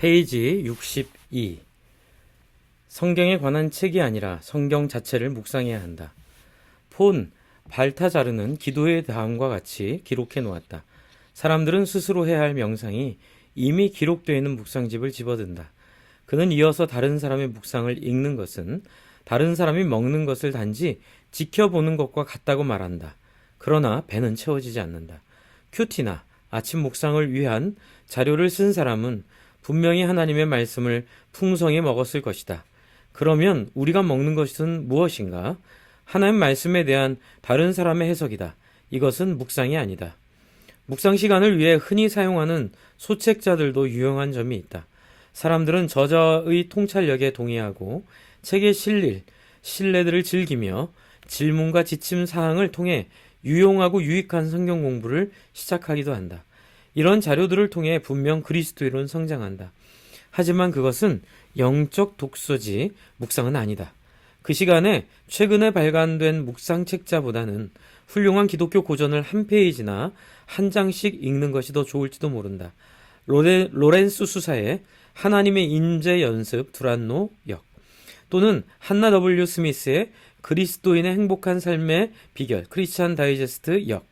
페이지 62. 성경에 관한 책이 아니라 성경 자체를 묵상해야 한다. 폰 발타자르는 기도의 다음과 같이 기록해 놓았다. 사람들은 스스로 해야 할 명상이 이미 기록되어 있는 묵상집을 집어든다. 그는 이어서 다른 사람의 묵상을 읽는 것은 다른 사람이 먹는 것을 단지 지켜보는 것과 같다고 말한다. 그러나 배는 채워지지 않는다. 큐티나 아침 묵상을 위한 자료를 쓴 사람은 분명히 하나님의 말씀을 풍성히 먹었을 것이다. 그러면 우리가 먹는 것은 무엇인가? 하나님 말씀에 대한 다른 사람의 해석이다. 이것은 묵상이 아니다. 묵상 시간을 위해 흔히 사용하는 소책자들도 유용한 점이 있다. 사람들은 저자의 통찰력에 동의하고 책에 실릴 신뢰들을 즐기며 질문과 지침 사항을 통해 유용하고 유익한 성경 공부를 시작하기도 한다. 이런 자료들을 통해 분명 그리스도인으로 성장한다. 하지만 그것은 영적 독서지 묵상은 아니다. 그 시간에 최근에 발간된 묵상 책자보다는 훌륭한 기독교 고전을 한 페이지나 한 장씩 읽는 것이 더 좋을지도 모른다. 로렌스 수사의 하나님의 인재 연습 두란노 역 또는 한나 W 스미스의 그리스도인의 행복한 삶의 비결 크리스찬 다이제스트 역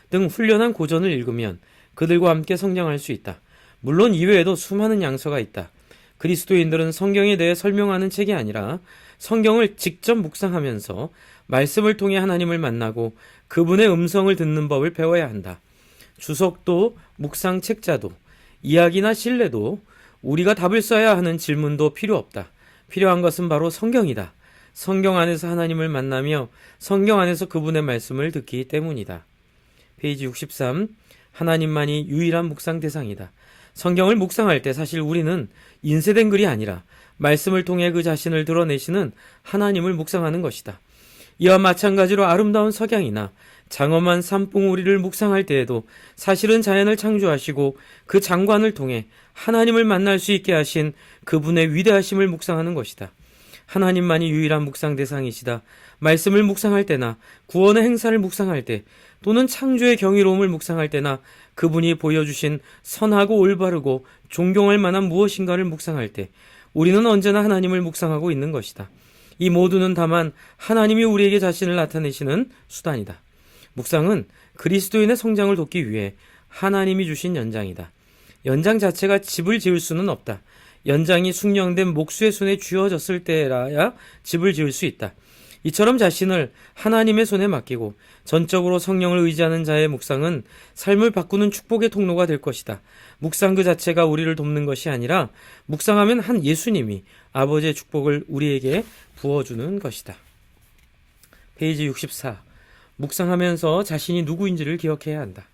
등 훌륭한 고전을 읽으면 그들과 함께 성장할 수 있다. 물론 이외에도 수많은 양서가 있다. 그리스도인들은 성경에 대해 설명하는 책이 아니라 성경을 직접 묵상하면서 말씀을 통해 하나님을 만나고 그분의 음성을 듣는 법을 배워야 한다. 주석도 묵상 책자도 이야기나 신뢰도 우리가 답을 써야 하는 질문도 필요 없다. 필요한 것은 바로 성경이다. 성경 안에서 하나님을 만나며 성경 안에서 그분의 말씀을 듣기 때문이다. 페이지 63. 하나님만이 유일한 묵상 대상이다. 성경을 묵상할 때 사실 우리는 인쇄된 글이 아니라 말씀을 통해 그 자신을 드러내시는 하나님을 묵상하는 것이다. 이와 마찬가지로 아름다운 석양이나 장엄한 산봉우리를 묵상할 때에도 사실은 자연을 창조하시고 그 장관을 통해 하나님을 만날 수 있게 하신 그분의 위대하심을 묵상하는 것이다. 하나님만이 유일한 묵상 대상이시다. 말씀을 묵상할 때나 구원의 행사를 묵상할 때 또는 창조의 경이로움을 묵상할 때나 그분이 보여주신 선하고 올바르고 존경할 만한 무엇인가를 묵상할 때 우리는 언제나 하나님을 묵상하고 있는 것이다. 이 모두는 다만 하나님이 우리에게 자신을 나타내시는 수단이다. 묵상은 그리스도인의 성장을 돕기 위해 하나님이 주신 연장이다. 연장 자체가 집을 지을 수는 없다. 연장이 숙련된 목수의 손에 쥐어졌을 때라야 집을 지을 수 있다. 이처럼 자신을 하나님의 손에 맡기고 전적으로 성령을 의지하는 자의 묵상은 삶을 바꾸는 축복의 통로가 될 것이다. 묵상 그 자체가 우리를 돕는 것이 아니라 묵상하면 한 예수님이 아버지의 축복을 우리에게 부어주는 것이다. 페이지 64. 묵상하면서 자신이 누구인지를 기억해야 한다.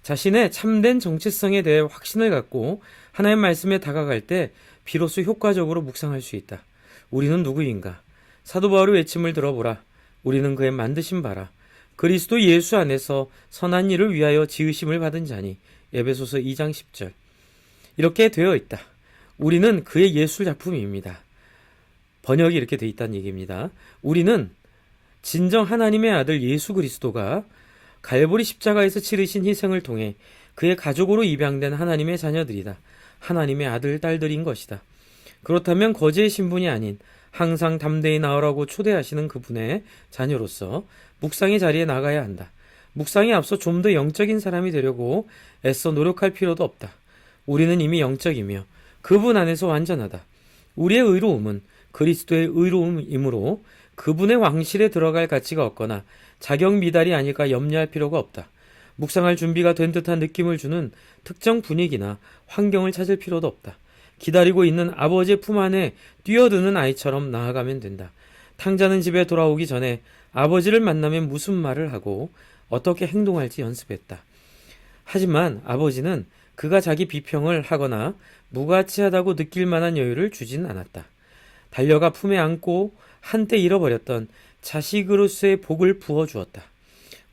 자신의 참된 정체성에 대해 확신을 갖고 하나님 말씀에 다가갈 때 비로소 효과적으로 묵상할 수 있다. 우리는 누구인가? 사도 바울의 외침을 들어보라. 우리는 그의 만드신 바라. 그리스도 예수 안에서 선한 일을 위하여 지으심을 받은 자니. 에베소서 2장 10절. 이렇게 되어 있다. 우리는 그의 예술 작품입니다. 번역이 이렇게 되어 있다는 얘기입니다. 우리는 진정 하나님의 아들 예수 그리스도가 갈보리 십자가에서 치르신 희생을 통해 그의 가족으로 입양된 하나님의 자녀들이다. 하나님의 아들, 딸들인 것이다. 그렇다면 거지의 신분이 아닌 항상 담대히 나오라고 초대하시는 그분의 자녀로서 묵상의 자리에 나가야 한다. 묵상에 앞서 좀 더 영적인 사람이 되려고 애써 노력할 필요도 없다. 우리는 이미 영적이며 그분 안에서 완전하다. 우리의 의로움은 그리스도의 의로움이므로 그분의 왕실에 들어갈 가치가 없거나 자격 미달이 아닐까 염려할 필요가 없다. 묵상할 준비가 된 듯한 느낌을 주는 특정 분위기나 환경을 찾을 필요도 없다. 기다리고 있는 아버지의 품 안에 뛰어드는 아이처럼 나아가면 된다. 탕자는 집에 돌아오기 전에 아버지를 만나면 무슨 말을 하고 어떻게 행동할지 연습했다. 하지만 아버지는 그가 자기 비평을 하거나 무가치하다고 느낄 만한 여유를 주진 않았다. 달려가 품에 안고 한때 잃어버렸던 자식으로서의 복을 부어주었다.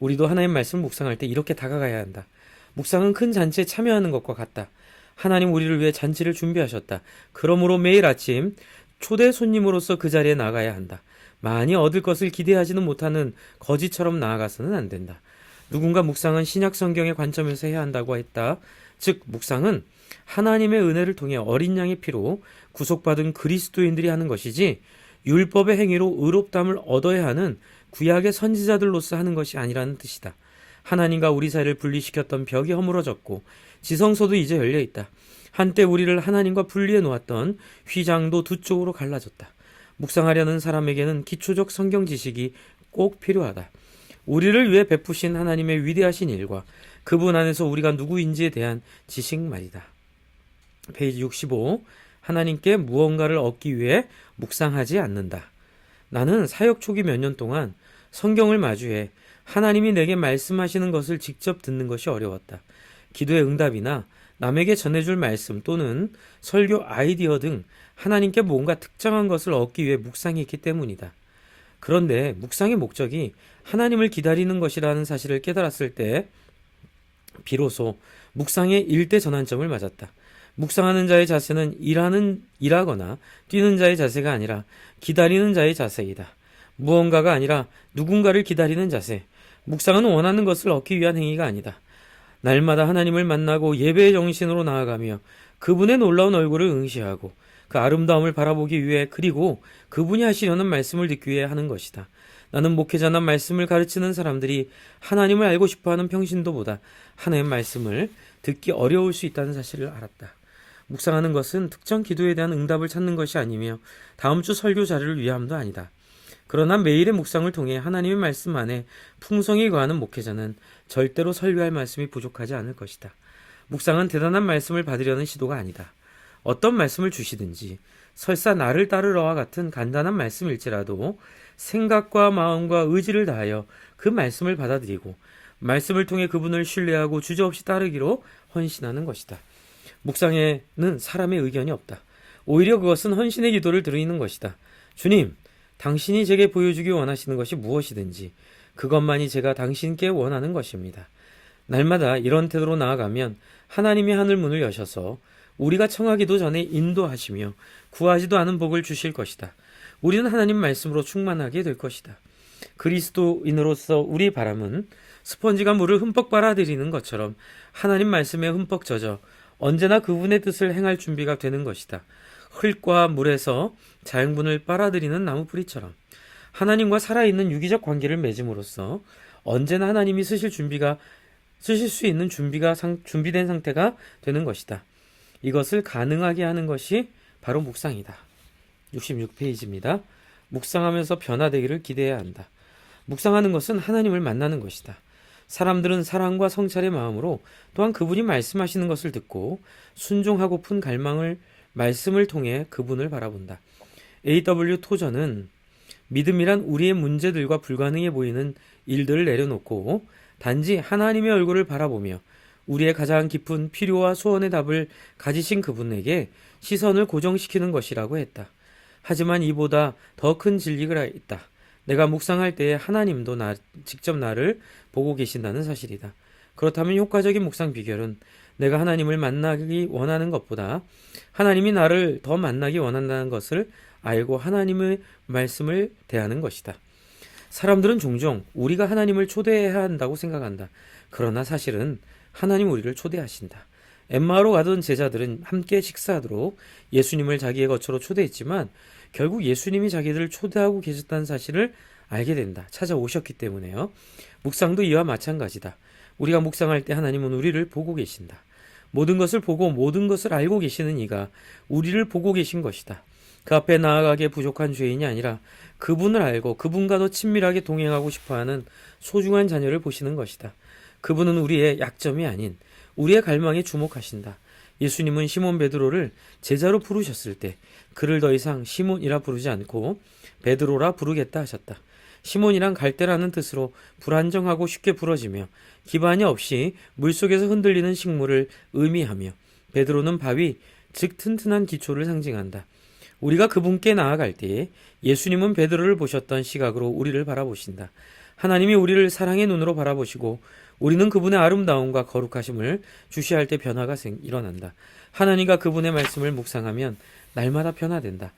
우리도 하나님 말씀을 묵상할 때 이렇게 다가가야 한다. 묵상은 큰 잔치에 참여하는 것과 같다. 하나님 우리를 위해 잔치를 준비하셨다. 그러므로 매일 아침 초대 손님으로서 그 자리에 나가야 한다. 많이 얻을 것을 기대하지는 못하는 거지처럼 나아가서는 안 된다. 누군가 묵상은 신약 성경의 관점에서 해야 한다고 했다. 즉 묵상은 하나님의 은혜를 통해 어린 양의 피로 구속받은 그리스도인들이 하는 것이지 율법의 행위로 의롭다함을 얻어야 하는 구약의 선지자들로서 하는 것이 아니라는 뜻이다. 하나님과 우리 사이를 분리시켰던 벽이 허물어졌고 지성소도 이제 열려있다. 한때 우리를 하나님과 분리해 놓았던 휘장도 두 쪽으로 갈라졌다. 묵상하려는 사람에게는 기초적 성경 지식이 꼭 필요하다. 우리를 위해 베푸신 하나님의 위대하신 일과 그분 안에서 우리가 누구인지에 대한 지식 말이다. 페이지 65. 하나님께 무언가를 얻기 위해 묵상하지 않는다. 나는 사역 초기 몇 년 동안 성경을 마주해 하나님이 내게 말씀하시는 것을 직접 듣는 것이 어려웠다. 기도의 응답이나 남에게 전해줄 말씀 또는 설교 아이디어 등 하나님께 뭔가 특정한 것을 얻기 위해 묵상했기 때문이다. 그런데 묵상의 목적이 하나님을 기다리는 것이라는 사실을 깨달았을 때 비로소 묵상의 일대 전환점을 맞았다. 묵상하는 자의 자세는 일하거나 뛰는 자의 자세가 아니라 기다리는 자의 자세이다. 무언가가 아니라 누군가를 기다리는 자세. 묵상은 원하는 것을 얻기 위한 행위가 아니다. 날마다 하나님을 만나고 예배의 정신으로 나아가며 그분의 놀라운 얼굴을 응시하고 그 아름다움을 바라보기 위해 그리고 그분이 하시려는 말씀을 듣기 위해 하는 것이다. 나는 목회자나 말씀을 가르치는 사람들이 하나님을 알고 싶어하는 평신도보다 하나님의 말씀을 듣기 어려울 수 있다는 사실을 알았다. 묵상하는 것은 특정 기도에 대한 응답을 찾는 것이 아니며 다음 주 설교 자료를 위함도 아니다. 그러나 매일의 묵상을 통해 하나님의 말씀 안에 풍성히 거하는 목회자는 절대로 설교할 말씀이 부족하지 않을 것이다. 묵상은 대단한 말씀을 받으려는 시도가 아니다. 어떤 말씀을 주시든지 설사 나를 따르러와 같은 간단한 말씀일지라도 생각과 마음과 의지를 다하여 그 말씀을 받아들이고 말씀을 통해 그분을 신뢰하고 주저없이 따르기로 헌신하는 것이다. 묵상에는 사람의 의견이 없다. 오히려 그것은 헌신의 기도를 드리는 것이다. 주님, 당신이 제게 보여주기 원하시는 것이 무엇이든지 그것만이 제가 당신께 원하는 것입니다. 날마다 이런 태도로 나아가면 하나님이 하늘 문을 여셔서 우리가 청하기도 전에 인도하시며 구하지도 않은 복을 주실 것이다. 우리는 하나님 말씀으로 충만하게 될 것이다. 그리스도인으로서 우리의 바람은 스펀지가 물을 흠뻑 빨아들이는 것처럼 하나님 말씀에 흠뻑 젖어 언제나 그분의 뜻을 행할 준비가 되는 것이다. 흙과 물에서 자양분을 빨아들이는 나무뿌리처럼 하나님과 살아있는 유기적 관계를 맺음으로써 언제나 하나님이 쓰실 수 있는 준비된 상태가 되는 것이다. 이것을 가능하게 하는 것이 바로 묵상이다. 66페이지입니다. 묵상하면서 변화되기를 기대해야 한다. 묵상하는 것은 하나님을 만나는 것이다. 사람들은 사랑과 성찰의 마음으로 또한 그분이 말씀하시는 것을 듣고 순종하고픈 말씀을 통해 그분을 바라본다. A.W. 토저는 믿음이란 우리의 문제들과 불가능해 보이는 일들을 내려놓고 단지 하나님의 얼굴을 바라보며 우리의 가장 깊은 필요와 소원의 답을 가지신 그분에게 시선을 고정시키는 것이라고 했다. 하지만 이보다 더 큰 진리가 있다. 내가 묵상할 때에 하나님도 직접 나를 보고 계신다는 사실이다. 그렇다면 효과적인 묵상 비결은 내가 하나님을 만나기 원하는 것보다 하나님이 나를 더 만나기 원한다는 것을 알고 하나님의 말씀을 대하는 것이다. 사람들은 종종 우리가 하나님을 초대해야 한다고 생각한다. 그러나 사실은 하나님 우리를 초대하신다. 엠마오로 가던 제자들은 함께 식사하도록 예수님을 자기의 거처로 초대했지만 결국 예수님이 자기들을 초대하고 계셨다는 사실을 알게 된다. 찾아오셨기 때문에요. 묵상도 이와 마찬가지다. 우리가 묵상할 때 하나님은 우리를 보고 계신다. 모든 것을 보고 모든 것을 알고 계시는 이가 우리를 보고 계신 것이다. 그 앞에 나아가기에 부족한 죄인이 아니라 그분을 알고 그분과 더 친밀하게 동행하고 싶어하는 소중한 자녀를 보시는 것이다. 그분은 우리의 약점이 아닌 우리의 갈망에 주목하신다. 예수님은 시몬 베드로를 제자로 부르셨을 때 그를 더 이상 시몬이라 부르지 않고 베드로라 부르겠다 하셨다. 시몬이란 갈대라는 뜻으로 불안정하고 쉽게 부러지며 기반이 없이 물속에서 흔들리는 식물을 의미하며 베드로는 바위, 즉 튼튼한 기초를 상징한다. 우리가 그분께 나아갈 때에 예수님은 베드로를 보셨던 시각으로 우리를 바라보신다. 하나님이 우리를 사랑의 눈으로 바라보시고 우리는 그분의 아름다움과 거룩하심을 주시할 때 변화가 일어난다. 하나님과 그분의 말씀을 묵상하면 날마다 변화된다.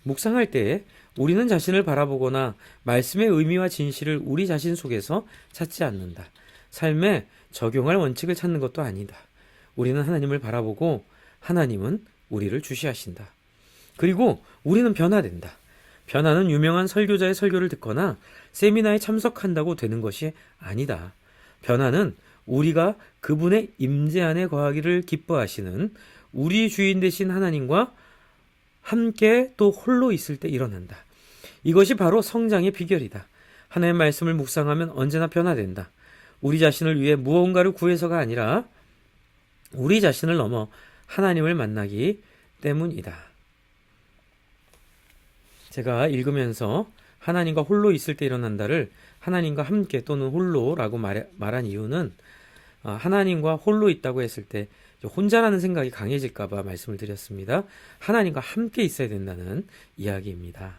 묵상할 때에 우리는 자신을 바라보거나 말씀의 의미와 진실을 우리 자신 속에서 찾지 않는다. 삶에 적용할 원칙을 찾는 것도 아니다. 우리는 하나님을 바라보고 하나님은 우리를 주시하신다. 그리고 우리는 변화된다. 변화는 유명한 설교자의 설교를 듣거나 세미나에 참석한다고 되는 것이 아니다. 변화는 우리가 그분의 임재 안에 거하기를 기뻐하시는 우리 주인 되신 하나님과 함께 또 홀로 있을 때 일어난다. 이것이 바로 성장의 비결이다. 하나님의 말씀을 묵상하면 언제나 변화된다. 우리 자신을 위해 무언가를 구해서가 아니라 우리 자신을 넘어 하나님을 만나기 때문이다. 제가 읽으면서 하나님과 홀로 있을 때 일어난다를 하나님과 함께 또는 홀로라고 말한 이유는 하나님과 홀로 있다고 했을 때 혼자라는 생각이 강해질까 봐 말씀을 드렸습니다. 하나님과 함께 있어야 된다는 이야기입니다.